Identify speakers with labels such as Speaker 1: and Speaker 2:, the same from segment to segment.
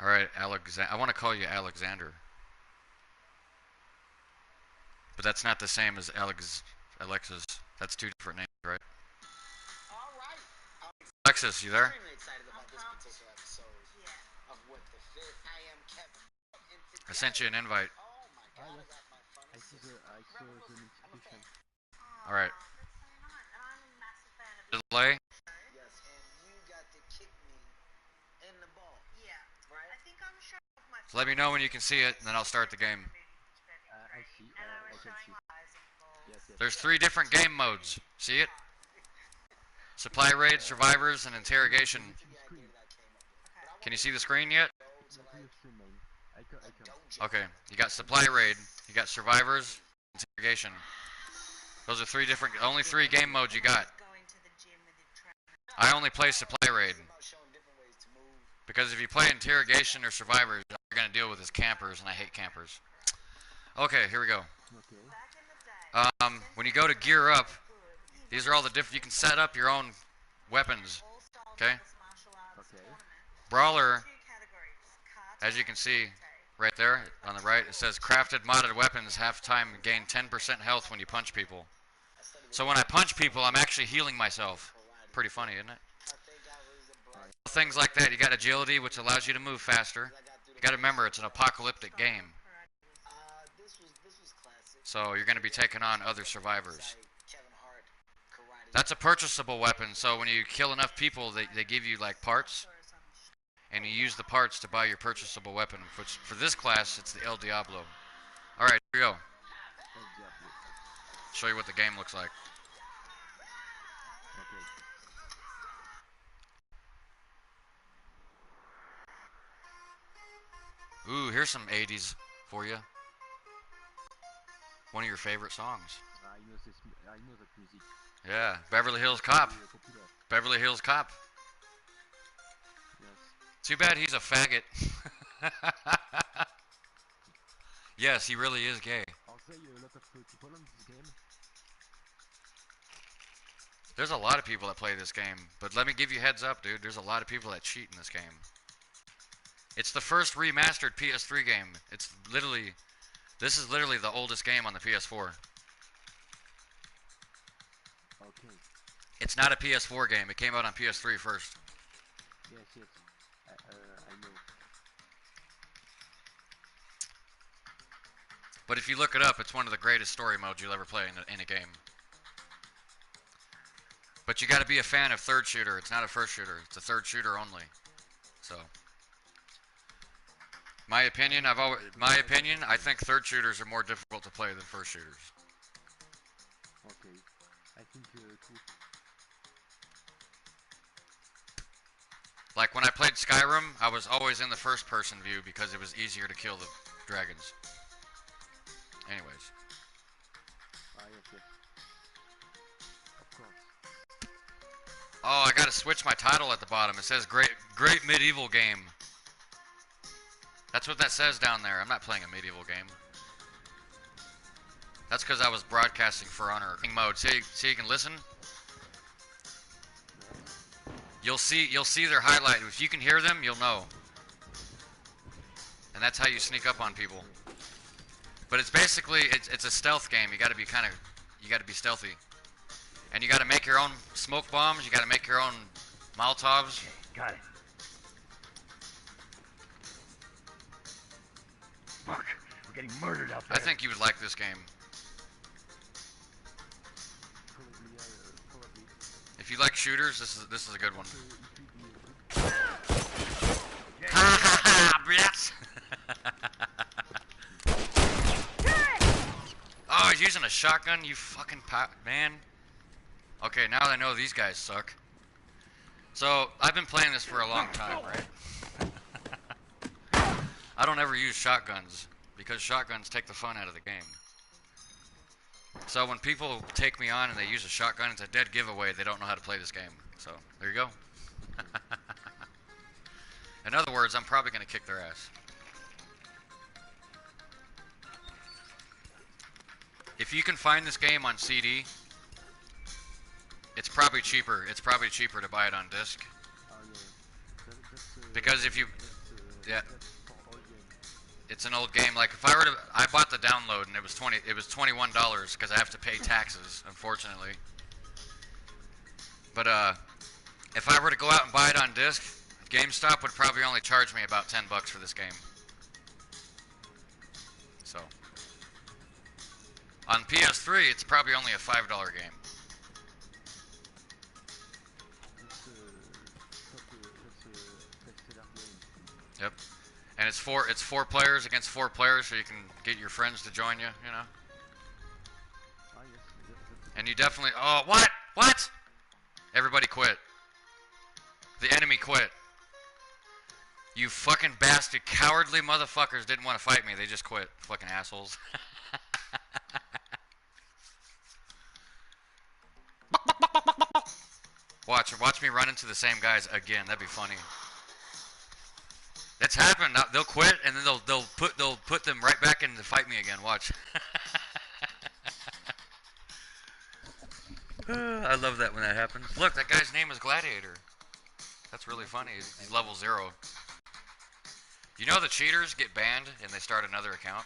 Speaker 1: All right, I want to call you Alexander, but that's not the same as Alexis. That's two different names, right? Alexis, you there? I sent you an invite. All right. Delay. Let me know when you can see it, and then I'll start the game. There's 3 different game modes. See it? Supply raid, survivors, and interrogation. Can you see the screen yet? Okay, you got supply raid, you got survivors, interrogation. Those are only 3 game modes you got. I only play supply raid. Because if you play interrogation or survivors, all you're going to deal with is campers, and I hate campers. Okay, here we go. When you go to gear up, these are all the different, you can set up your own weapons, okay? Brawler, as you can see right there on the right, it says crafted modded weapons, half time gain 10% health when you punch people. So when I punch people, I'm actually healing myself. Pretty funny, isn't it? Things like that. You got agility, which allows you to move faster. You got to remember, it's an apocalyptic game. So you're going to be taking on other survivors. That's a purchasable weapon, so when you kill enough people, they give you like parts. And you use the parts to buy your purchasable weapon, which for this class, it's the El Diablo. Alright, here we go. Show you what the game looks like. Ooh, here's some 80s for you. One of your favorite songs.
Speaker 2: I know that music.
Speaker 1: Yeah, Beverly Hills Cop. Beverly Hills Cop.
Speaker 2: Yes.
Speaker 1: Too bad he's a faggot. Yes, he really is gay.
Speaker 2: I'll say a lot of people on this game.
Speaker 1: There's a lot of people that play this game, but let me give you a heads up, dude. There's a lot of people that cheat in this game. It's the first remastered PS3 game. This is literally the oldest game on the PS4.
Speaker 2: Okay.
Speaker 1: It's not a PS4 game. It came out on PS3 first.
Speaker 2: Yes, yes. I know.
Speaker 1: But if you look it up, it's one of the greatest story modes you'll ever play in a game. But you got to be a fan of third shooter. It's not a first shooter. It's a third shooter only. So, my opinion, I think third shooters are more difficult to play than first shooters.
Speaker 2: Okay. I think too.
Speaker 1: Like when I played Skyrim, I was always in the first person view because it was easier to kill the dragons. Anyways.
Speaker 2: Yes. Of course.
Speaker 1: Oh, I gotta switch my title at the bottom. It says great medieval game. That's what that says down there. I'm not playing a medieval game. That's because I was broadcasting For Honor mode. See, you can listen. You'll see their highlight. If you can hear them, you'll know. And that's how you sneak up on people. But it's basically it's a stealth game. You got to be stealthy. And you got to make your own smoke bombs. You got to make your own Molotovs.
Speaker 2: Okay, got it. Fuck, we're getting murdered out there.
Speaker 1: I think you would like this game.
Speaker 2: Probably.
Speaker 1: If you like shooters, this is a good one.
Speaker 2: Yeah.
Speaker 1: Ha ha ha, bitch! Oh, he's using a shotgun, you fucking man. Okay, now that I know these guys suck. So, I've been playing this for a long time, right? I don't ever use shotguns, because shotguns take the fun out of the game. So when people take me on and they use a shotgun, it's a dead giveaway they don't know how to play this game. So, there you go. In other words, I'm probably going to kick their ass. If you can find this game on CD, it's probably cheaper. It's probably cheaper to buy it on disc. Because if you Yeah.
Speaker 2: That's for all games.
Speaker 1: It's an old game. Like if I were to, I bought the download and it was $21 because I have to pay taxes, unfortunately. But if I were to go out and buy it on disc, GameStop would probably only charge me about $10 for this game. So on PS3, it's probably only a $5 game.
Speaker 2: That's a stellar game.
Speaker 1: Yep. And it's four players against four players, so you can get your friends to join you. You know.
Speaker 2: Ah yes, that's
Speaker 1: And you definitely. Oh, what? What? Everybody quit. The enemy quit. You fucking bastard, cowardly motherfuckers didn't want to fight me. They just quit. Fucking assholes. Watch me run into the same guys again. That'd be funny. That's happened. They'll quit and then they'll put them right back in to fight me again. Watch. I love that when that happens. Look, that guy's name is Gladiator. That's really funny. He's level 0. You know the cheaters get banned and they start another account?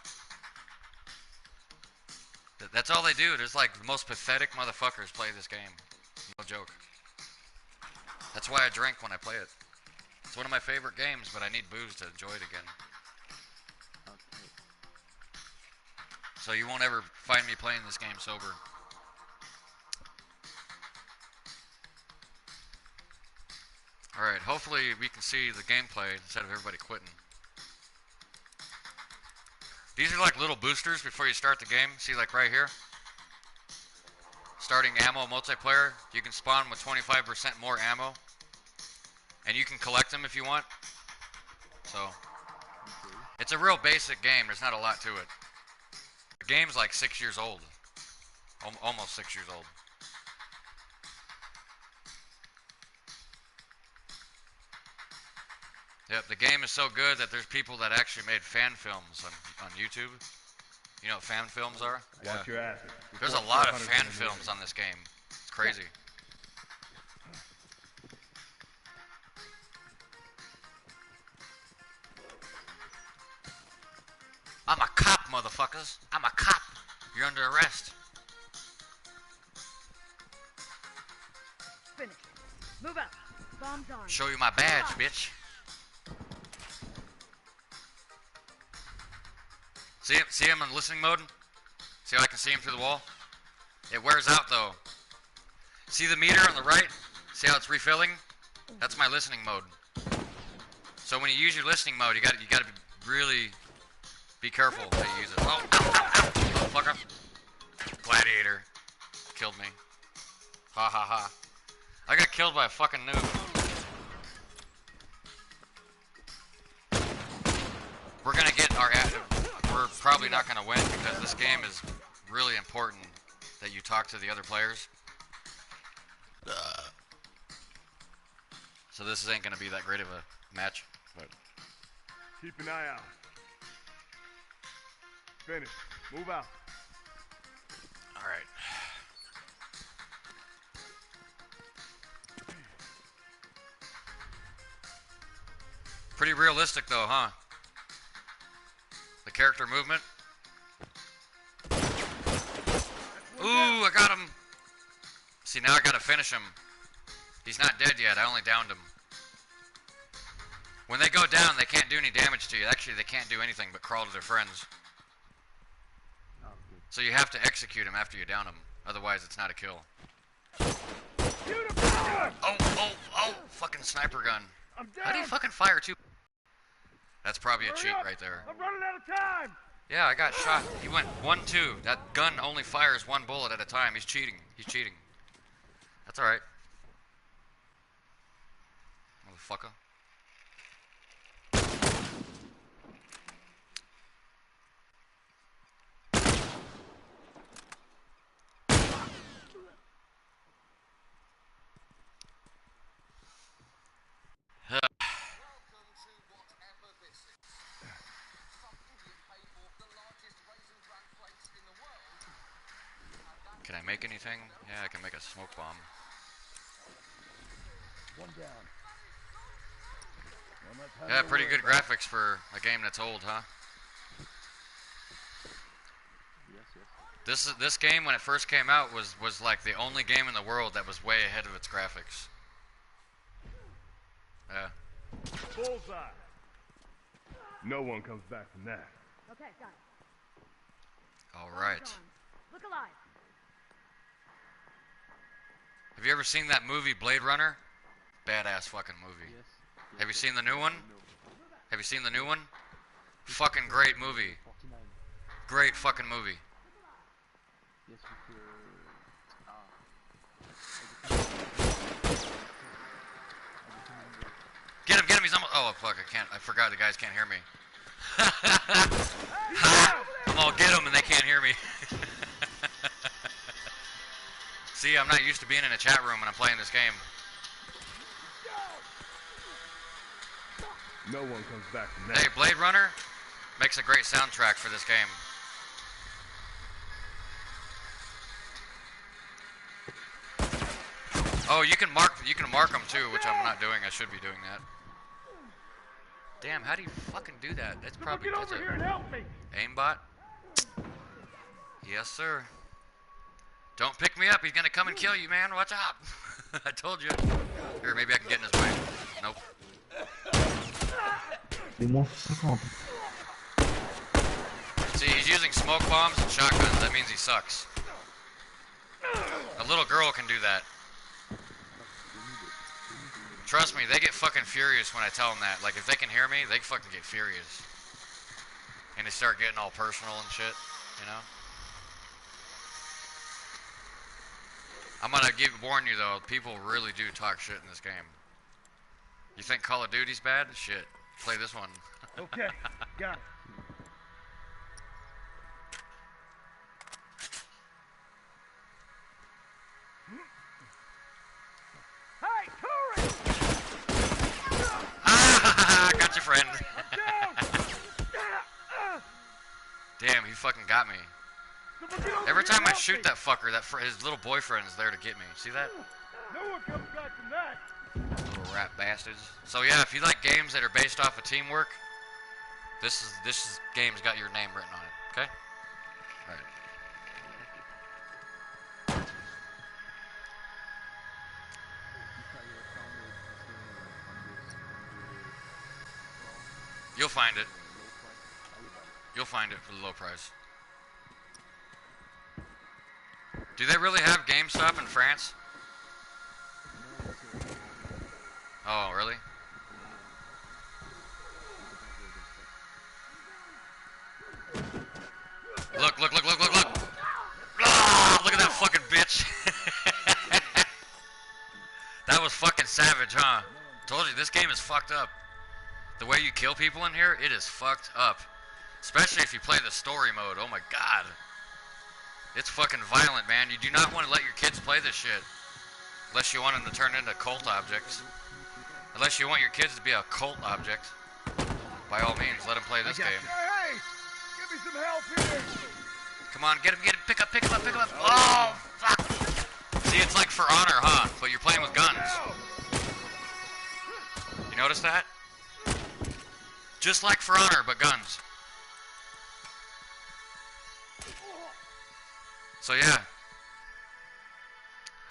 Speaker 1: That's all they do. There's like the most pathetic motherfuckers play this game. No joke. That's why I drink when I play it. It's one of my favorite games, but I need booze to enjoy it again.
Speaker 2: okay.
Speaker 1: So you won't ever find me playing this game sober. Alright, hopefully we can see the gameplay instead of everybody quitting. These are like little boosters before you start the game. See, like right here? Starting ammo multiplayer. You can spawn with 25% more ammo. And you can collect them if you want. So, it's a real basic game. There's not a lot to it. The game's like 6 years old. Almost 6 years old. Yep, the game is so good that there's people that actually made fan films on YouTube. You know what fan films are?
Speaker 3: Watch your ass.
Speaker 1: There's a lot of fan films on this game. It's crazy. I'm a cop, motherfuckers. I'm a cop. You're under arrest.
Speaker 4: Finish. Move out. Bombs on.
Speaker 1: Show you my badge, bitch. See him in listening mode? See how I can see him through the wall? It wears out though. See the meter on the right? See how it's refilling? That's my listening mode. So when you use your listening mode, you gotta really be careful how you use it. Oh, ow, ow, ow. Motherfucker. Gladiator. Killed me. Ha ha ha. I got killed by a fucking noob. We're gonna get our we're probably not gonna win because this game is really important that you talk to the other players. So this ain't gonna be that great of a match, but
Speaker 3: Keep an eye out. Finish. Move out.
Speaker 1: all right. Pretty realistic though, huh? The character movement. Ooh, I got him. See, now I gotta finish him. He's not dead yet, I only downed him. When they go down, they can't do any damage to you. Actually, they can't do anything but crawl to their friends.
Speaker 2: Okay.
Speaker 1: So you have to execute him after you down him. Otherwise, it's not a kill. Oh, fucking sniper gun.
Speaker 3: I'm down.
Speaker 1: How do you fucking fire two? That's probably a cheat right there.
Speaker 3: I'm running out of time.
Speaker 1: Yeah, I got shot. He went 1-2. That gun only fires one bullet at a time. He's cheating. He's cheating. That's alright. Motherfucker. Can I make anything? Yeah, I can make a smoke bomb.
Speaker 2: One down.
Speaker 1: Yeah, pretty good graphics for a game that's old, huh?
Speaker 2: Yes, yes.
Speaker 1: This game when it first came out was like the only game in the world that was way ahead of its graphics. Yeah.
Speaker 3: Bullseye. No one comes back from that.
Speaker 4: Okay, got it.
Speaker 1: All right.
Speaker 4: Bombs on. Look alive.
Speaker 1: Have you ever seen that movie Blade Runner? Badass fucking movie.
Speaker 2: Yes.
Speaker 1: Have you seen the new one?
Speaker 2: No.
Speaker 1: Have you seen the new one? Fucking great movie.
Speaker 2: 49.
Speaker 1: Great fucking movie.
Speaker 2: Yes, with
Speaker 1: Get him, he's almost. Oh, fuck, I can't. I forgot the guys can't hear me. I'm all get him and they can't hear me. See, I'm not used to being in a chat room when I'm playing this game.
Speaker 3: No one comes back from that.
Speaker 1: Hey, Blade Runner makes a great soundtrack for this game. Oh, you can mark them too, which I'm not doing. I should be doing that. Damn, how do you fucking do that? That's probably
Speaker 3: Get over here and help me.
Speaker 1: aimbot. Yes, sir. Don't pick me up. He's gonna come and kill you, man. Watch out. I told you. Here, maybe I can get in his way. Nope. See, he's using smoke bombs and shotguns. That means he sucks. A little girl can do that. Trust me, they get fucking furious when I tell them that. Like, if they can hear me, they fucking get furious. And they start getting all personal and shit, you know? I'm gonna warn you though, people really do talk shit in this game. You think Call of Duty's bad? Shit. Play this one.
Speaker 3: Okay, got it. Hey, tourist!
Speaker 1: Ah, got your friend. Damn, he fucking got me. Every time I shoot that fucker, his little boyfriend is there to get me. See that?
Speaker 3: No one comes back from that.
Speaker 1: Little rat bastards. So yeah, if you like games that are based off of teamwork, this game's got your name written on it. Okay? All right. You'll find it. You'll find it for the low price. Do they really have GameStop in France? Oh, really? Look. Ah, look at that fucking bitch. That was fucking savage, huh? Told you, this game is fucked up. The way you kill people in here, it is fucked up. Especially if you play the story mode. Oh my god. It's fucking violent, man. You do not want to let your kids play this shit. Unless you want them to turn into cult objects. Unless you want your kids to be a cult object. By all means, let them play this game.
Speaker 3: Hey, give me some help here.
Speaker 1: Come on, get him, pick him up. Oh, fuck. See, it's like For Honor, huh? But you're playing with guns. You notice that? Just like For Honor, but guns. So yeah,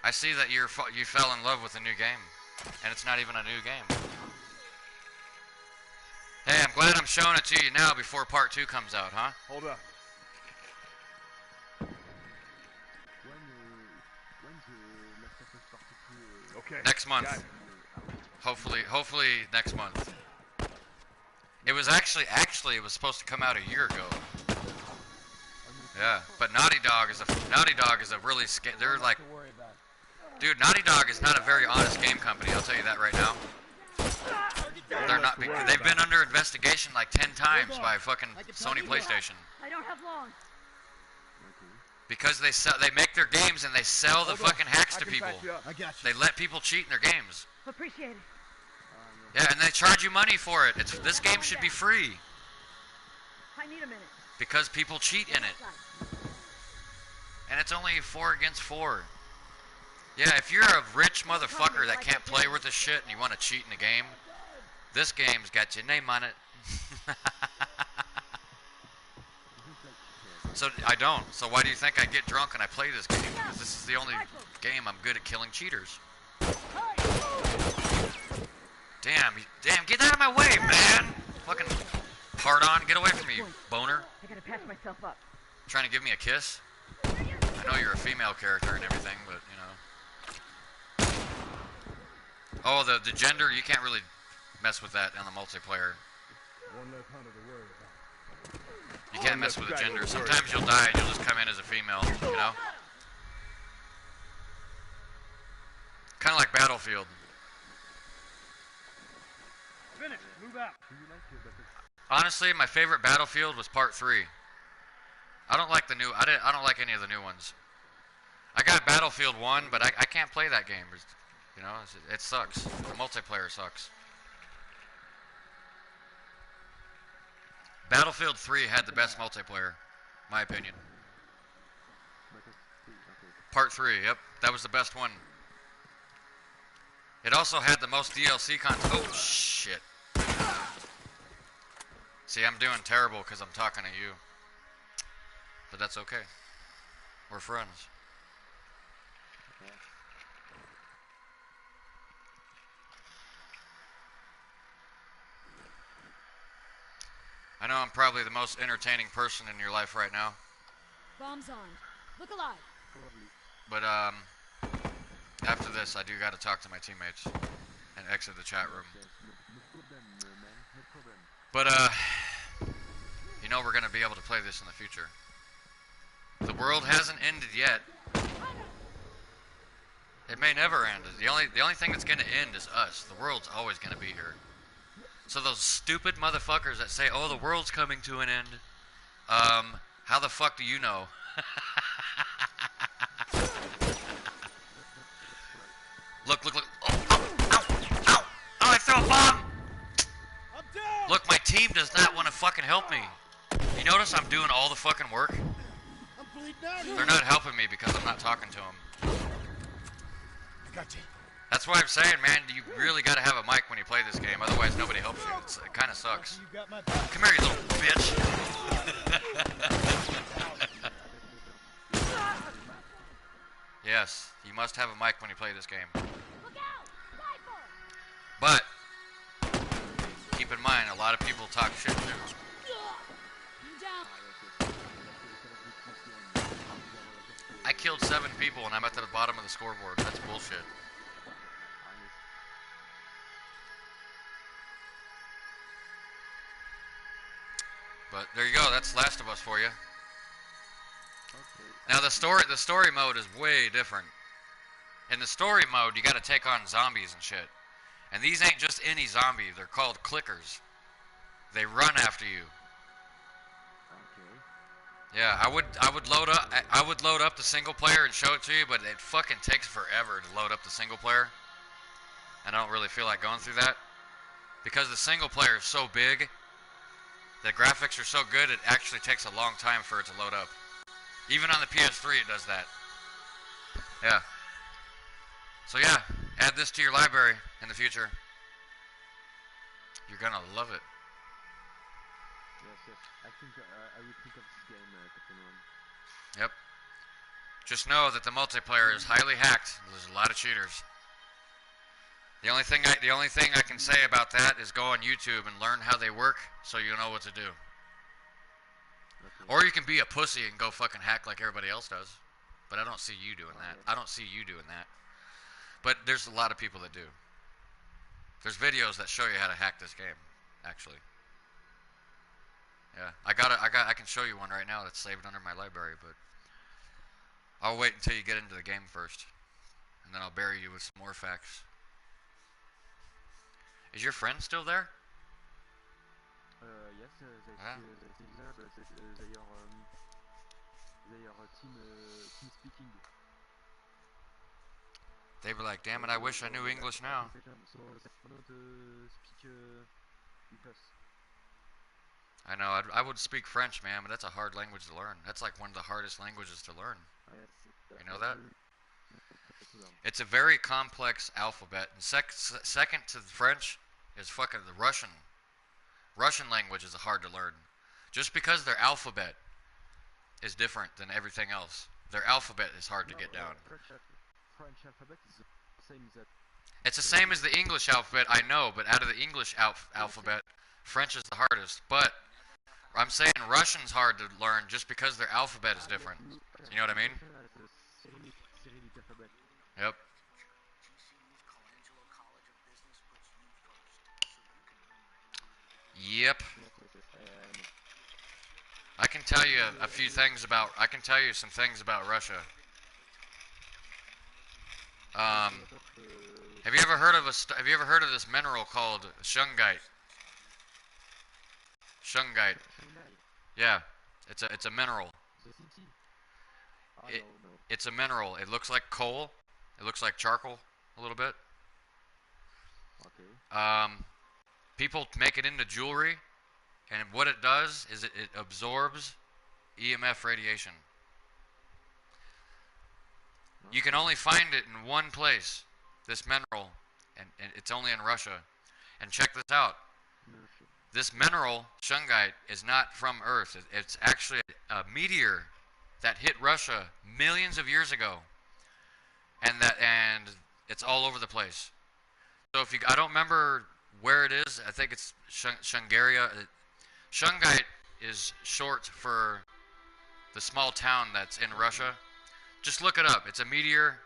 Speaker 1: I see that you fell in love with a new game, and it's not even a new game. Hey, I'm glad I'm showing it to you now before part 2 comes out, huh?
Speaker 3: Hold up. Okay.
Speaker 1: Next month.
Speaker 3: got it.
Speaker 1: Hopefully next month. It was actually it was supposed to come out a year ago. Yeah, but Naughty Dog is a really they're like, dude, Naughty Dog is not a very honest game company. I'll tell you that right now. They're not. They've been under investigation like 10 times by fucking Sony PlayStation.
Speaker 4: I don't have long.
Speaker 1: Because they make their games and they sell the fucking hacks to people.
Speaker 3: I got you.
Speaker 1: They let people cheat in their games.
Speaker 4: Appreciate it.
Speaker 1: Yeah, and they charge you money for it. This game should be free.
Speaker 4: I need a minute.
Speaker 1: Because people cheat in it. And it's only 4 against 4. Yeah, if you're a rich motherfucker that can't play with this shit and you want to cheat in the game, This game's got your name on it. So I don't. So why do you think I get drunk and I play this game? Because this is the only game I'm good at killing cheaters. Damn, get out of my way, man! Fucking hard on, get away from me, you boner.
Speaker 4: I gotta patch myself up.
Speaker 1: Trying to give me a kiss? I know you're a female character and everything, but you know. Oh, the gender, you can't really mess with that on the multiplayer.
Speaker 3: One less hunter to worry about.
Speaker 1: You can't mess with the gender. Sometimes you'll die and you'll just come in as a female, you know? Kind of like Battlefield.
Speaker 3: Finish. Move out.
Speaker 1: Honestly, my favorite Battlefield was Part 3. I don't like the new. I don't like any of the new ones. I got Battlefield 1, but I can't play that game. You know, it sucks. The multiplayer sucks. Battlefield 3 had the best multiplayer, my opinion. Part 3, yep, that was the best one. It also had the most DLC content. Oh shit! See, I'm doing terrible because I'm talking to you. But that's okay. We're friends. I know I'm probably the most entertaining person in your life right now.
Speaker 4: Bombs on. Look alive.
Speaker 1: But after this, I do got to talk to my teammates and exit the chat room. But you know we're gonna be able to play this in the future. The world hasn't ended yet. It may never end. The only thing that's gonna end is us. The world's always gonna be here. So those stupid motherfuckers that say, "Oh, the world's coming to an end," how the fuck do you know? Look! Oh, ow! I threw a bomb!
Speaker 3: I'm down.
Speaker 1: Look, my team does not want to fucking help me. You notice I'm doing all the fucking work?
Speaker 3: I'm bleeding out.
Speaker 1: They're not helping me because I'm not talking to them.
Speaker 3: I got you.
Speaker 1: That's why I'm saying, man, you really got to have a mic when you play this game. Otherwise, nobody helps you. It kind of sucks.
Speaker 3: You got my back.
Speaker 1: Come here, you little bitch. Yes, you must have a mic when you play this game.
Speaker 4: Look out! Rifle!
Speaker 1: But keep in mind, a lot of people talk shit too.
Speaker 4: I'm down.
Speaker 1: I killed 7 people and I'm at the bottom of the scoreboard. That's bullshit. But there you go. That's Last of Us for you. Now the story mode is way different. In the story mode, you got to take on zombies and shit. And these ain't just any zombie. They're called clickers. They run after you. Yeah, I would load up the single player and show it to you, but it fucking takes forever to load up the single player. And I don't really feel like going through that because the single player is so big. The graphics are so good, it actually takes a long time for it to load up. Even on the PS3, it does that. Yeah. So yeah, add this to your library in the future. You're gonna love it.
Speaker 2: Yes. I think I will think of this game, Cpt Ron.
Speaker 1: Yep. Just know that the multiplayer is highly hacked. There's a lot of cheaters. The only thing I can say about that is go on YouTube and learn how they work, so you know what to do.
Speaker 2: Okay.
Speaker 1: Or you can be a pussy and go fucking hack like everybody else does. But I don't see you doing that. I don't see you doing that. But there's a lot of people that do. There's videos that show you how to hack this game, actually. Yeah, I can show you one right now that's saved under my library, but I'll wait until you get into the game first, and then I'll bury you with some more facts. Is your friend still there?
Speaker 2: Yes, they still there, but they are team speaking.
Speaker 1: They were like, damn it, I wish I knew English now.
Speaker 2: So they cannot speak with us.
Speaker 1: I know, I would speak French, man, but that's a hard language to learn. That's like one of the hardest languages to learn. You know that? It's a very complex alphabet. And second to French, is fucking the Russian. Russian language is hard to learn. Just because their alphabet is different than everything else. Their alphabet is hard to get down.
Speaker 2: French alphabet is the same that.
Speaker 1: It's the same as the English alphabet, I know, but out of the English alphabet, French is the hardest. But I'm saying Russian's hard to learn just because their alphabet is different. You know what I mean?
Speaker 2: Cyrillic alphabet.
Speaker 1: Yep. Yep. I can tell you a few things about. I can tell you some things about Russia. Have you ever heard of Have you ever heard of this mineral called shungite? Shungite. Yeah, it's a mineral. It's a mineral. It looks like coal. It looks like charcoal a little bit.
Speaker 2: Okay.
Speaker 1: People make it into jewelry, and what it does is it absorbs EMF radiation. You can only find it in one place, this mineral, and it's only in Russia. And check this out. This mineral, shungite, is not from Earth. It's actually a meteor that hit Russia millions of years ago, and it's all over the place. So if I don't remember where it is. I think it's Shungaria. Shungite is short for the small town that's in Russia. Just look it up. It's a meteor.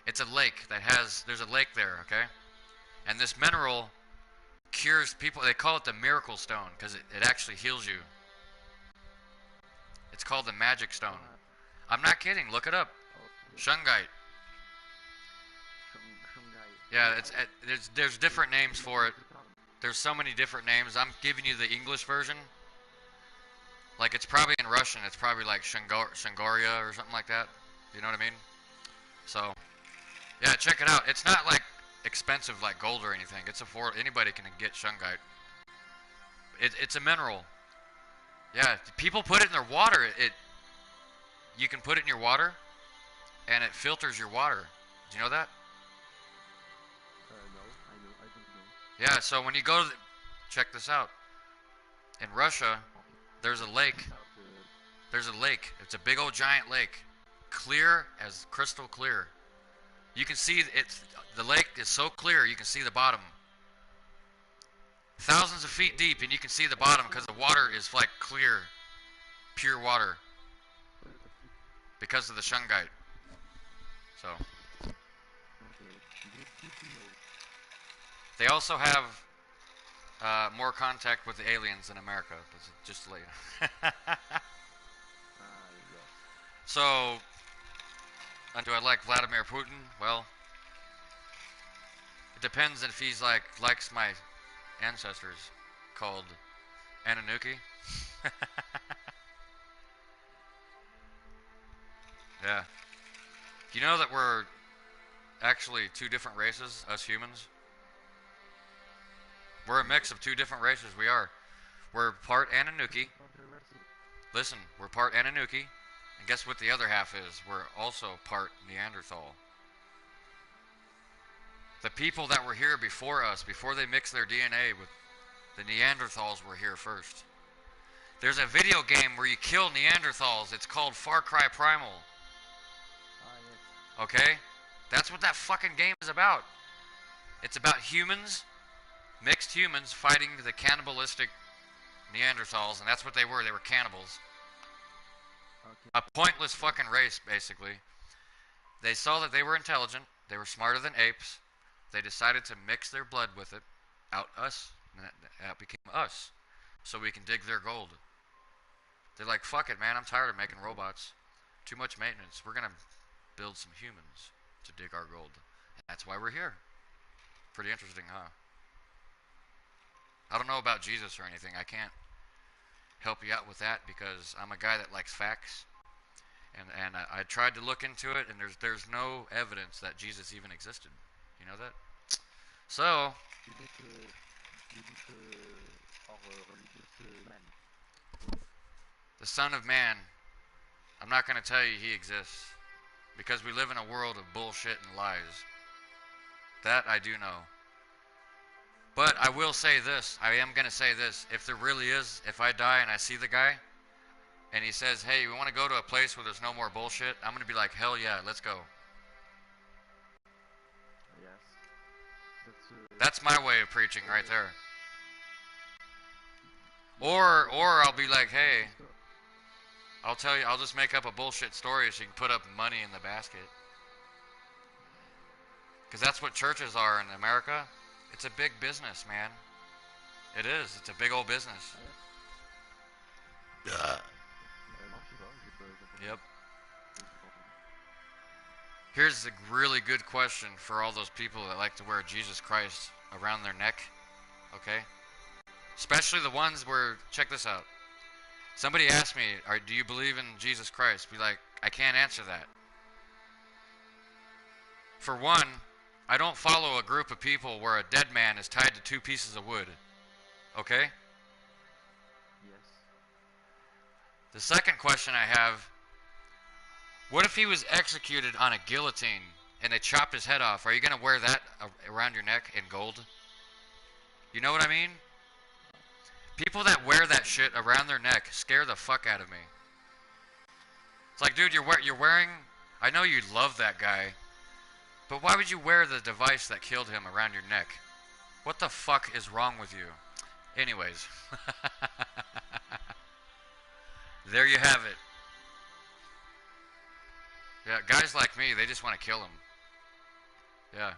Speaker 1: It's a lake that there's a lake there, okay? And this mineral cures people. They call it the miracle stone because it actually heals you. It's called the magic stone. I'm not kidding. Look it up. Shungite. Yeah, there's different names for it. There's so many different names. I'm giving you the English version. Like, it's probably in Russian. It's probably like Shungaria or something like that. You know what I mean? So, yeah, check it out. It's not like expensive like gold or anything. It's affordable. Anybody can get shungite. It's a mineral. Yeah, people put it in their water. You can put it in your water, and it filters your water. Do you know that?
Speaker 2: No, I don't know.
Speaker 1: Yeah, so when you go to check this out. In Russia, there's a lake. There's a lake. It's a big old giant lake. Clear as crystal clear. You can see the lake is so clear you can see the bottom. Thousands of feet deep and you can see the bottom because the water is like clear, pure water. Because of the shungite. So. They also have more contact with the aliens in America, just to let you know. So, do I like Vladimir Putin? Well, it depends if he's likes my ancestors, called Anunnaki. Yeah. Do you know that we're actually two different races, us humans? We're a mix of two different races, we are. We're part Anunnaki. Listen, we're part Anunnaki. And guess what the other half is? We're also part Neanderthal. The people that were here before us, before they mixed their DNA with the Neanderthals, were here first. There's a video game where you kill Neanderthals. It's called Far Cry Primal. Okay? That's what that fucking game is about. It's about humans, mixed humans, fighting the cannibalistic Neanderthals, and that's what they were. They were cannibals. Okay. A pointless fucking race, basically. They saw that they were intelligent. They were smarter than apes. They decided to mix their blood with it. Us. And that became us. So we can dig their gold. They're like, fuck it, man. I'm tired of making robots. Too much maintenance. We're going to build some humans to dig our gold. And that's why we're here. Pretty interesting, huh? I don't know about Jesus or anything. I can't help you out with that because I'm a guy that likes facts. And I tried to look into it, and there's no evidence that Jesus even existed. You know that? So, the Son of Man, I'm not going to tell you he exists because we live in a world of bullshit and lies. That I do know. But I will say this. I am going to say this. If there really is, if I die and I see the guy, and he says, hey, we want to go to a place where there's no more bullshit, I'm going to be like, hell yeah, let's go.
Speaker 2: Yes.
Speaker 1: That's my way of preaching right there. Or I'll be like, hey, I'll tell you, I'll just make up a bullshit story so you can put up money in the basket. Because that's what churches are in America. It's a big business, man. It is. It's a big old business. Yep. Here's a really good question for all those people that like to wear Jesus Christ around their neck. Okay? Especially the ones where, check this out. Somebody asked me, do you believe in Jesus Christ? Be like, I can't answer that. For one, I don't follow a group of people where a dead man is tied to 2 pieces of wood. Okay?
Speaker 2: Yes.
Speaker 1: The second question I have, what if he was executed on a guillotine and they chopped his head off? Are you going to wear that around your neck in gold? You know what I mean? People that wear that shit around their neck scare the fuck out of me. It's like, dude, you're wearing... I know you love that guy, but why would you wear the device that killed him around your neck? What the fuck is wrong with you? Anyways. There you have it. Yeah, guys like me, they just want to kill him. Yeah.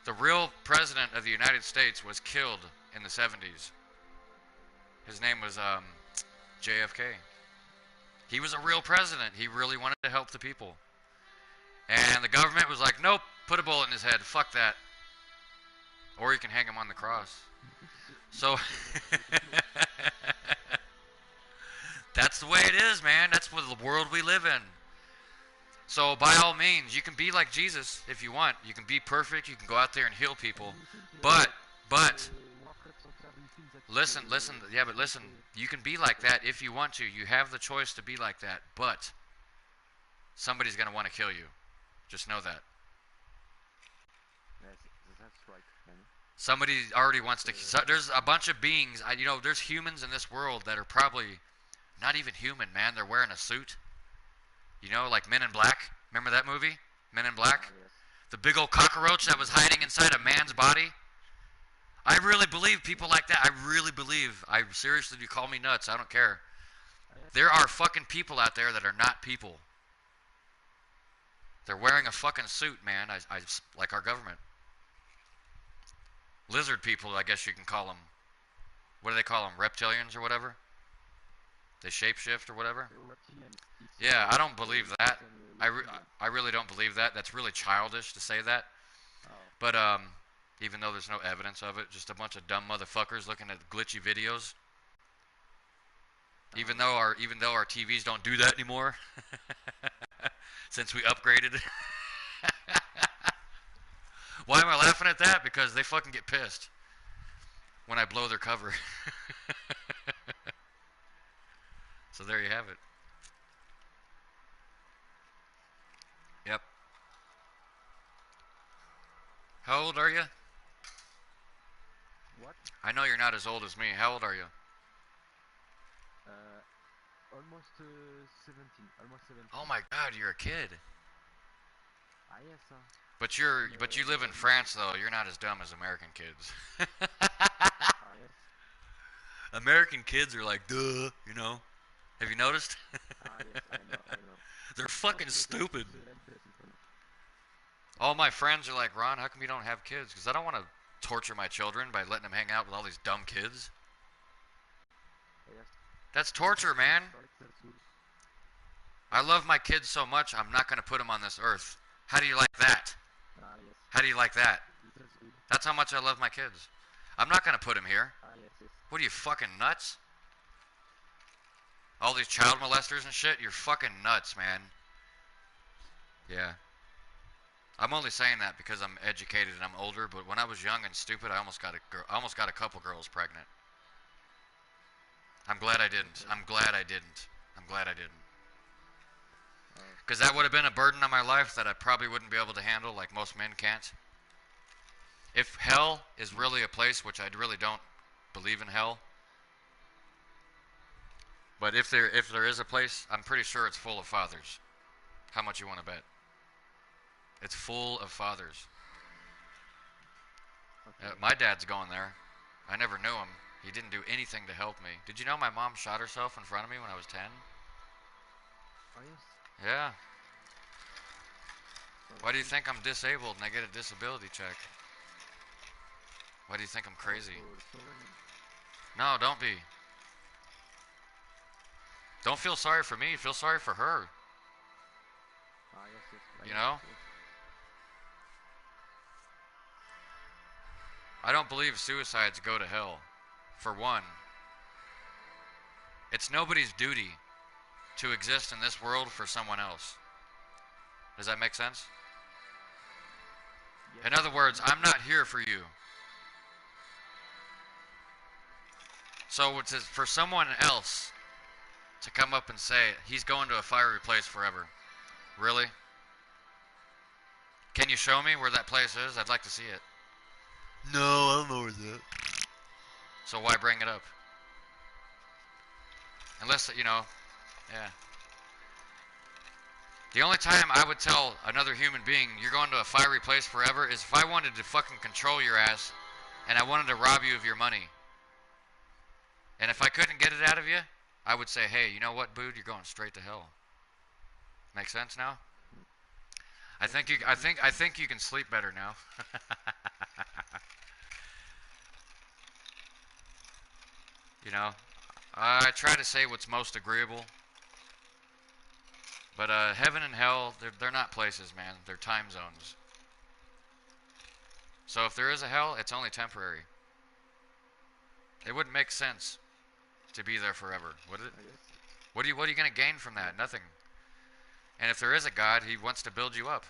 Speaker 1: The real president of the United States was killed in the 70s. His name was JFK. He was a real president. He really wanted to help the people. And the government was like, nope, put a bullet in his head. Fuck that. Or you can hang him on the cross. So, that's the way it is, man. That's what the world we live in. So, by all means, you can be like Jesus if you want. You can be perfect. You can go out there and heal people. But, listen, yeah, but listen, you can be like that if you want to. You have the choice to be like that. But, somebody's going to want to kill you. Just know that.
Speaker 2: Yes, that's right, man.
Speaker 1: Somebody already wants to... So there's a bunch of beings. There's humans in this world that are probably not even human, man. They're wearing a suit. You know, like Men in Black. Remember that movie? Men in Black?
Speaker 2: Yes.
Speaker 1: The big old cockroach that was hiding inside a man's body. I really believe people like that. I really believe. Seriously, you call me nuts. I don't care. There are fucking people out there that are not people. They're wearing a fucking suit, man. I like our government. Lizard people, I guess you can call them. What do they call them? Reptilians or whatever? They shapeshift or whatever? Yeah, I don't believe that. I really don't believe that. That's really childish to say that. But even though there's no evidence of it, just a bunch of dumb motherfuckers looking at glitchy videos. Even though our TVs don't do that anymore, since we upgraded. Why am I laughing at that? Because they fucking get pissed when I blow their cover. So there you have it. Yep. How old are you?
Speaker 2: What?
Speaker 1: I know you're not as old as me. How old are you?
Speaker 2: Almost 17. Almost 17.
Speaker 1: Oh my God, you're a kid.
Speaker 2: Ah, yes, sir.
Speaker 1: But you live in France though. You're not as dumb as American kids.
Speaker 2: Ah, yes.
Speaker 1: American kids are like, duh, you know. Have you noticed?
Speaker 2: Ah, yes, I know.
Speaker 1: They're fucking stupid. All my friends are like, Ron, how come you don't have kids? Because I don't want to torture my children by letting them hang out with all these dumb kids.
Speaker 2: Yes.
Speaker 1: That's torture, man. I love my kids so much, I'm not going to put them on this earth. How do you like that?
Speaker 2: Ah, yes.
Speaker 1: How do you like that?
Speaker 2: That's good.
Speaker 1: That's how much I love my kids. I'm not going to put them here.
Speaker 2: Ah, yes, yes.
Speaker 1: What are you, fucking nuts? All these child molesters and shit, you're fucking nuts, man. Yeah. I'm only saying that because I'm educated and I'm older, but when I was young and stupid, I almost got a couple girls pregnant. I'm glad I didn't. I'm glad I didn't. Because that would have been a burden on my life that I probably wouldn't be able to handle, like most men can't. If hell is really a place, which I really don't believe in hell, but if there is a place, I'm pretty sure it's full of fathers. How much you want to bet? It's full of fathers.
Speaker 2: Okay.
Speaker 1: My dad's going there. I never knew him. He didn't do anything to help me. Did you know my mom shot herself in front of me when I was 10?
Speaker 2: Oh yes.
Speaker 1: Yeah.
Speaker 2: Oh,
Speaker 1: Why do you think I'm disabled and I get a disability check? Why do you think I'm crazy? No, don't be. Don't feel sorry for me. Feel sorry for her.
Speaker 2: Ah yes, yes.
Speaker 1: You know?
Speaker 2: Yes.
Speaker 1: I don't believe suicides go to hell. For one, it's nobody's duty to exist in this world for someone else. Does that make sense?
Speaker 2: Yes.
Speaker 1: In other words, I'm not here for you. So it's for someone else to come up and say, he's going to a fiery place forever. Really? Can you show me where that place is? I'd like to see it. No, I don't know where it's at. So why bring it up? Unless, you know, yeah. The only time I would tell another human being you're going to a fiery place forever is if I wanted to fucking control your ass and I wanted to rob you of your money. And if I couldn't get it out of you, I would say, hey, you know what, dude? You're going straight to hell. Make sense now? I think you can sleep better now. You know, I try to say what's most agreeable. But heaven and hell, they're not places, man. They're time zones. So if there is a hell, it's only temporary. It wouldn't make sense to be there forever, would it? What are you going to gain from that? Nothing. And if there is a God, he wants to build you up.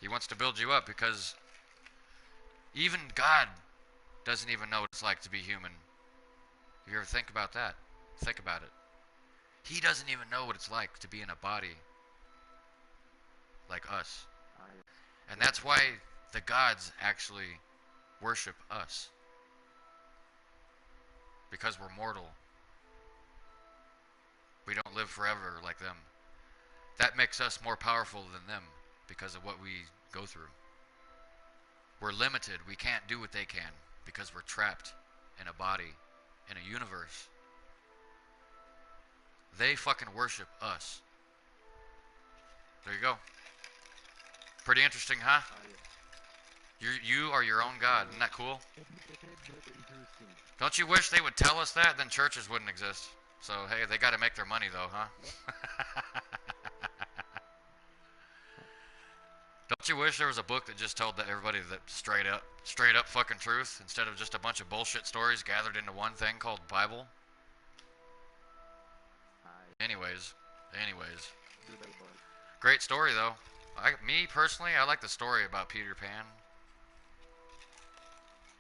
Speaker 1: He wants to build you up because even God doesn't even know what it's like to be human. You ever think about that? Think about it. He doesn't even know what it's like to be in a body like us. And that's why the gods actually worship us. Because we're mortal. We don't live forever like them. That makes us more powerful than them because of what we go through. We're limited. We can't do what they can because we're trapped in a body, in a universe. They fucking worship us. There you go. Pretty interesting, huh? You are your own God. Isn't that cool? Don't you wish they would tell us that? Then churches wouldn't exist. So, hey, they got to make their money, though, huh? Don't you wish there was a book that just told that everybody that straight up fucking truth instead of just a bunch of bullshit stories gathered into one thing called Bible? Anyways. Great story, though. Me, personally, I like the story about Peter Pan.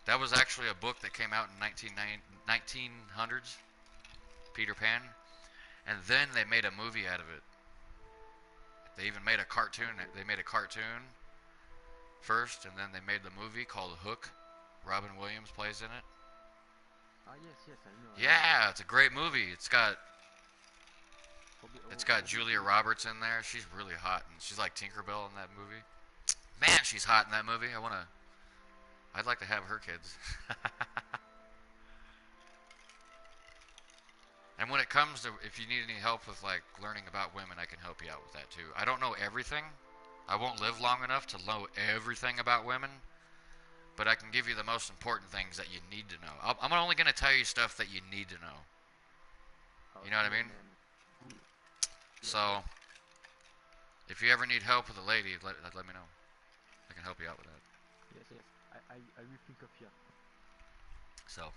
Speaker 1: That was actually a book that came out in 1900s. Peter Pan. And then they made a movie out of it. They even made a cartoon. They made a cartoon first, and then they made the movie called Hook. Robin Williams plays in it.
Speaker 2: Ah yes, I know.
Speaker 1: Yeah, it's a great movie. It's got Julia Roberts in there. She's really hot, and she's like Tinkerbell in that movie. Man, she's hot in that movie. I'd like to have her kids. And when it comes to, if you need any help with like learning about women, I can help you out with that too. I don't know everything. I won't live long enough to know everything about women, but I can give you the most important things that you need to know. I'm only going to tell you stuff that you need to know. You know what I mean? So, if you ever need help with a lady, let me know. I can help you out with that.
Speaker 2: Yes. I will think of you.
Speaker 1: So.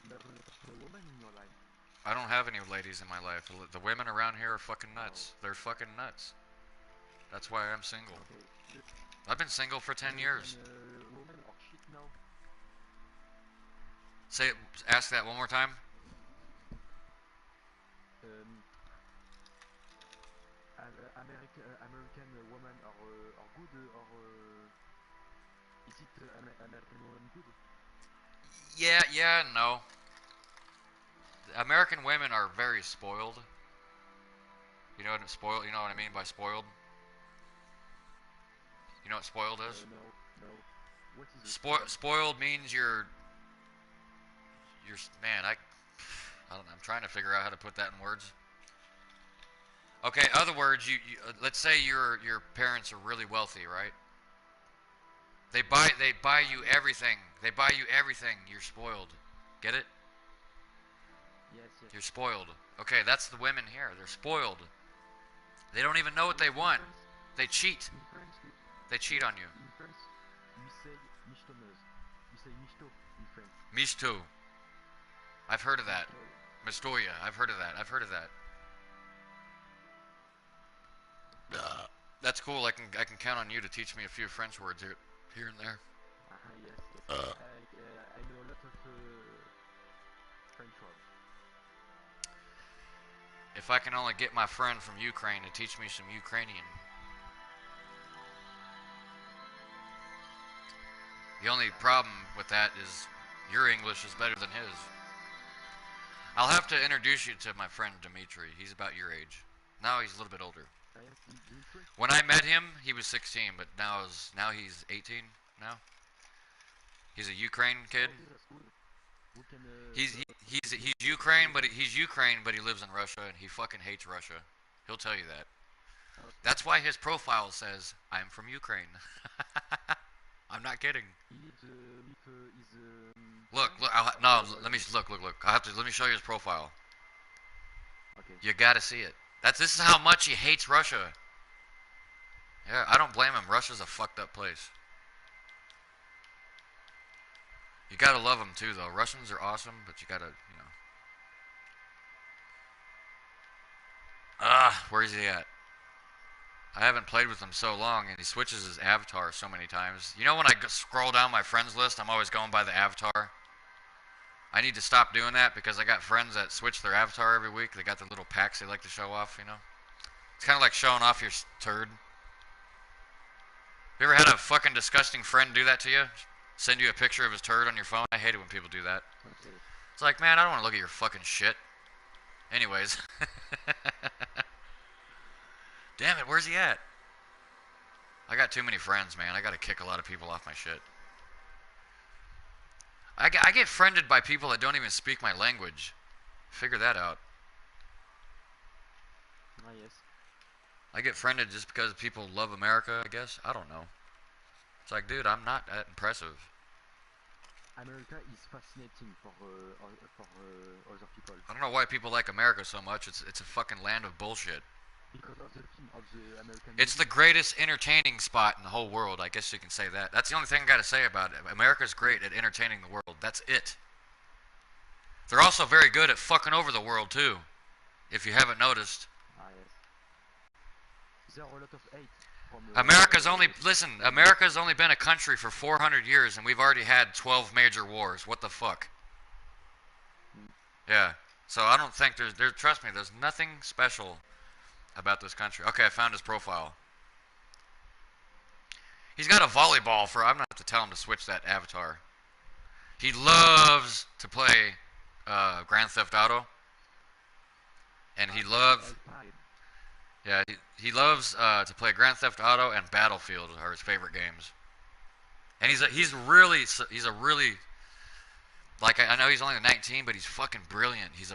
Speaker 2: The woman in your life.
Speaker 1: I don't have any ladies in my life. The women around here are fucking nuts. They're fucking nuts. That's why I'm single.
Speaker 2: Okay.
Speaker 1: I've been single for 10 years.
Speaker 2: Woman or shit now?
Speaker 1: Ask that one more time.
Speaker 2: I'm American woman are good or is it American woman good?
Speaker 1: Yeah, no. American women are very spoiled. You know what spoiled? You know what I mean by spoiled? You know what spoiled is?
Speaker 2: No. What is it?
Speaker 1: Spoiled means you're man. I don't know. I'm trying to figure out how to put that in words. Okay, other words, you let's say your parents are really wealthy, right? They buy you everything. They buy you everything. You're spoiled. Get it?
Speaker 2: Yes.
Speaker 1: You're spoiled. Okay, that's the women here. They're spoiled. They don't even know what they want. They cheat.
Speaker 2: In France,
Speaker 1: They cheat on you.
Speaker 2: in France, we say michtonneuse. We say michto in France.
Speaker 1: Mishtu. I've heard of that.
Speaker 2: Michto.
Speaker 1: Mistoya. I've heard of that. That's cool. I can count on you to teach me a few French words here and there.
Speaker 2: Yes. I know a lot of French words.
Speaker 1: If I can only get my friend from Ukraine to teach me some Ukrainian. The only problem with that is your English is better than his. I'll have to introduce you to my friend Dimitri. He's about your age. Now he's a little bit older. When I met him, he was 16, but now he's 18 now. He's a Ukraine kid. He's Ukraine, but he lives in Russia and he fucking hates Russia. He'll tell you that. That's why his profile says I'm from Ukraine. I'm not kidding. Look. Let me look. Let me show you his profile.
Speaker 2: Okay.
Speaker 1: You gotta see it. This is how much he hates Russia. Yeah, I don't blame him. Russia's a fucked up place. You gotta love them too, though. Russians are awesome, but you gotta, where's he at? I haven't played with him so long, and he switches his avatar so many times. You know when I scroll down my friends list, I'm always going by the avatar? I need to stop doing that because I got friends that switch their avatar every week. They got the little packs they like to show off, It's kind of like showing off your turd. You ever had a fucking disgusting friend do that to you? Send you a picture of his turd on your phone? I hate it when people do that.
Speaker 2: Okay.
Speaker 1: It's like, man, I don't want to look at your fucking shit. Anyways. Damn it, where's he at? I got too many friends, man. I gotta kick a lot of people off my shit. I get friended by people that don't even speak my language. Figure that out.
Speaker 2: Yes.
Speaker 1: I get friended just because people love America, I guess. I don't know. It's like, dude, I'm not that impressive.
Speaker 2: America is fascinating for other people.
Speaker 1: I don't know why people like America so much. It's a fucking land of bullshit.
Speaker 2: Because of the film of the American.
Speaker 1: It's the greatest entertaining spot in the whole world. I guess you can say that. That's the only thing I gotta say about it. America's great at entertaining the world. That's it. They're also very good at fucking over the world too. If you haven't noticed.
Speaker 2: Yes. There are a lot of hate from
Speaker 1: America's only been a country for 400 years and we've already had 12 major wars. What the fuck? Yeah. So I don't think there's trust me, there's nothing special about this country. Okay, I found his profile. He's got a volleyball for. I'm gonna have to tell him to switch that avatar. He loves to play Grand Theft Auto, and he loves. Yeah, he loves to play Grand Theft Auto and Battlefield are his favorite games. And he's a really like I know he's only 19, but he's fucking brilliant. He's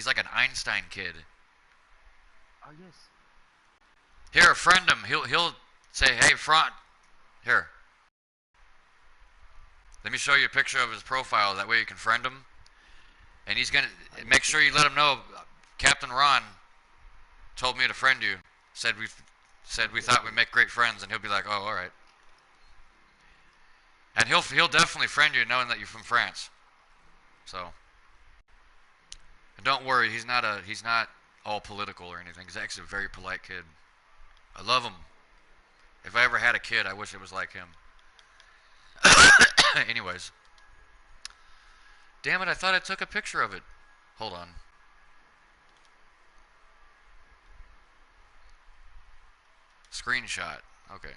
Speaker 1: like an Einstein kid.
Speaker 2: Oh yes.
Speaker 1: Here, friend him. He'll say, "Hey, front." Here. Let me show you a picture of his profile. That way you can friend him. And he's gonna make sure you let him know. Captain Ron told me to friend you. Said we thought we'd make great friends, and he'll be like, "Oh, all right." And he'll definitely friend you, knowing that you're from France. So. And don't worry, he's not all political or anything. He's actually a very polite kid. I love him. If I ever had a kid, I wish it was like him. Anyways. Damn it, I thought I took a picture of it. Hold on. Screenshot. Okay.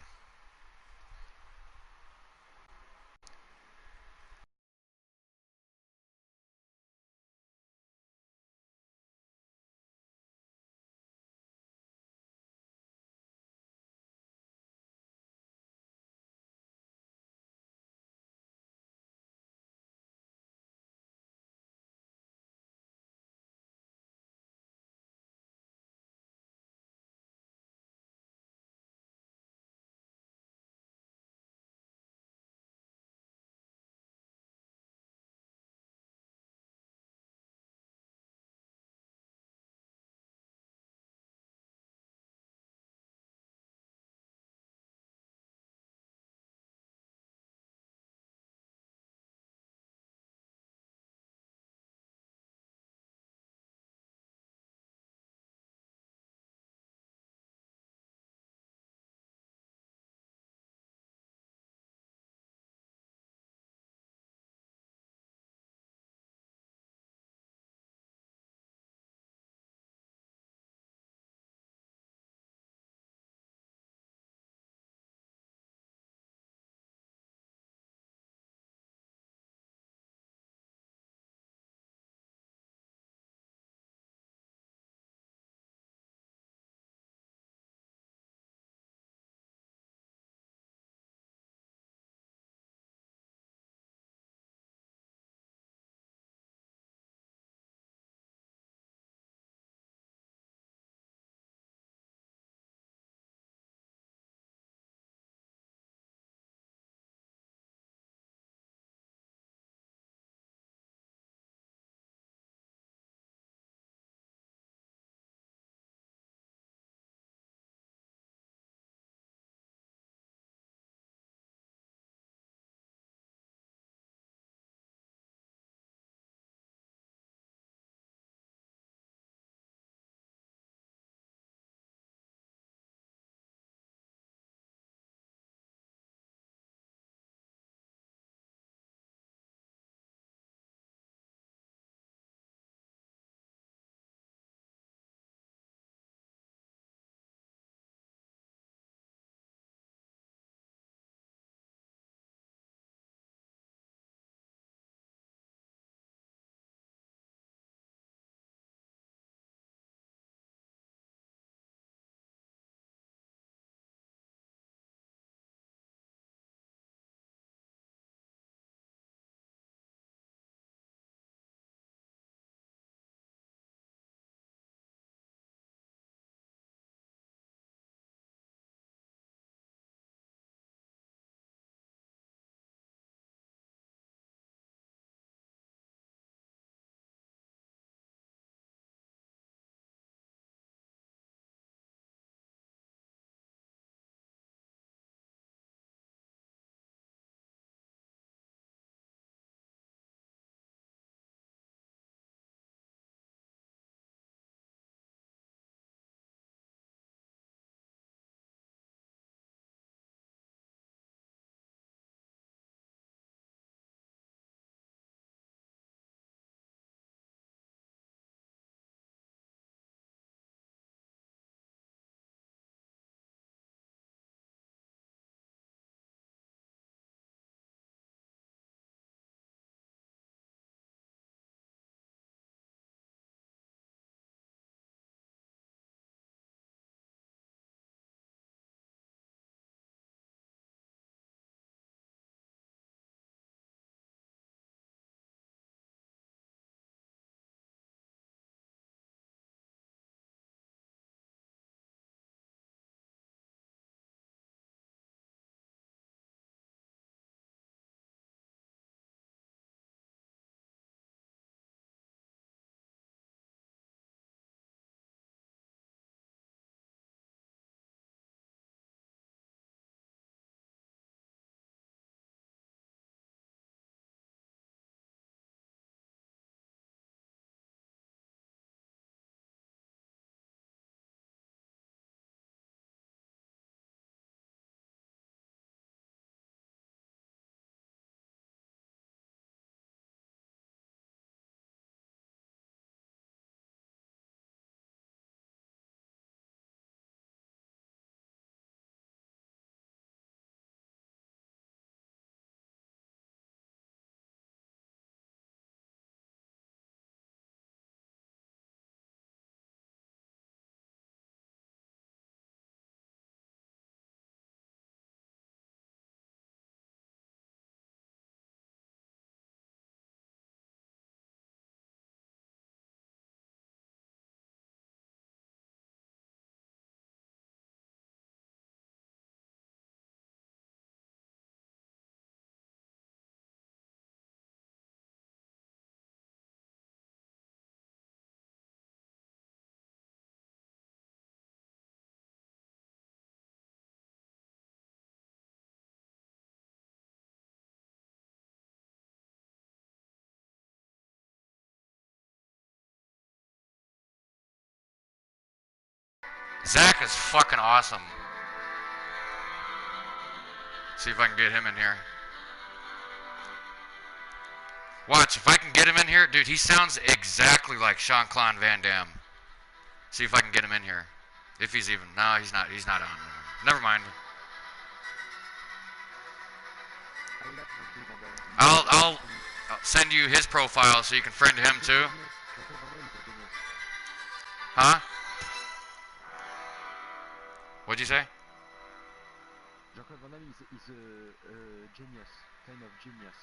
Speaker 1: Zach is fucking awesome. See if I can get him in here. Watch, if I can get him in here, dude, he sounds exactly like Jean-Claude Van Damme. See if I can get him in here. If he's even, no, he's not on. Never mind. I'll send you his profile so you can friend him too. Huh? What'd you say?
Speaker 2: Jean-Claude Van Damme is a genius, kind of genius.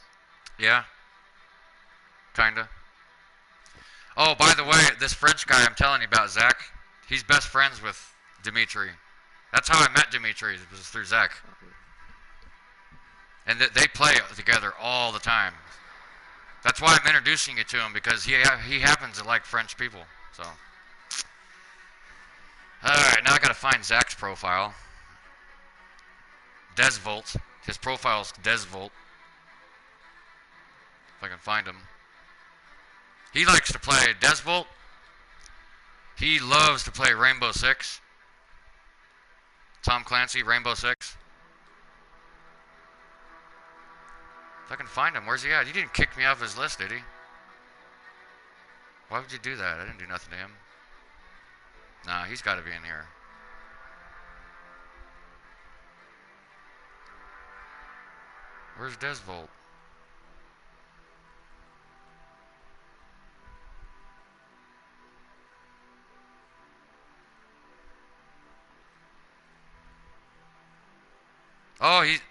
Speaker 1: Yeah. Kinda. Oh, by the way, this French guy I'm telling you about, Zach, he's best friends with Dimitri. That's how I met Dimitri, it was through Zach.
Speaker 2: Okay.
Speaker 1: And they play together all the time. That's why I'm introducing you to him, because he happens to like French people. So, alright, now I gotta find Zach's profile. Desvolt. His profile's Desvolt. If I can find him. He likes to play Desvolt. He loves to play Rainbow Six. Tom Clancy, Rainbow Six. If I can find him, where's he at? He didn't kick me off his list, did he? Why would you do that? I didn't do nothing to him. Nah, he's got to be in here. Where's Desvolt?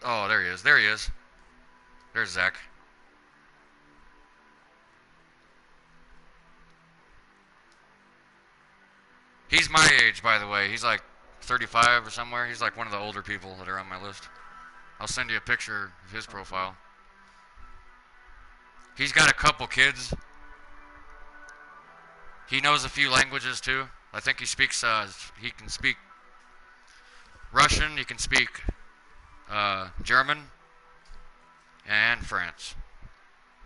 Speaker 1: Oh, there he is. There he is. There's Zach. He's my age, by the way. He's like 35 or somewhere. He's like one of the older people that are on my list. I'll send you a picture of his profile. He's got a couple kids. He knows a few languages too. I think he speaks, he can speak Russian, he can speak German, and French.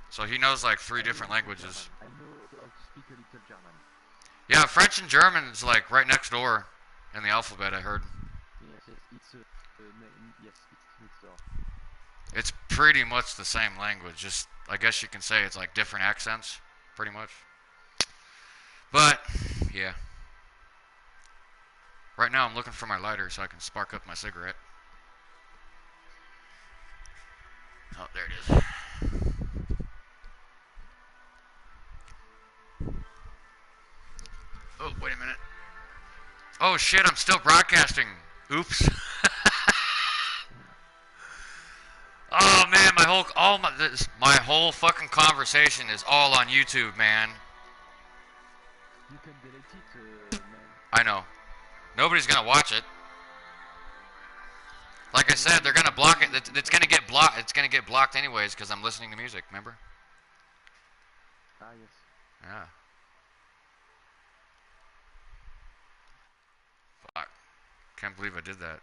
Speaker 1: So he knows like 3 different languages.
Speaker 2: I know how to speak a little German.
Speaker 1: Yeah, French and German is like right next door in the alphabet, I heard.
Speaker 2: Yes, it's next door.
Speaker 1: It's pretty much the same language, just I guess you can say it's like different accents, pretty much. But, yeah. Right now I'm looking for my lighter so I can spark up my cigarette. Oh, there it is. Oh, wait a minute. Oh shit, I'm still broadcasting. Oops. Oh man, my whole fucking conversation is all on YouTube, man.
Speaker 2: You can delete it, man.
Speaker 1: I know. Nobody's gonna watch it. Like I said, they're gonna block it. It's gonna get blocked. It's gonna get blocked anyways because I'm listening to music. Remember?
Speaker 2: Ah, yes.
Speaker 1: Yeah. Fuck. Can't believe I did that.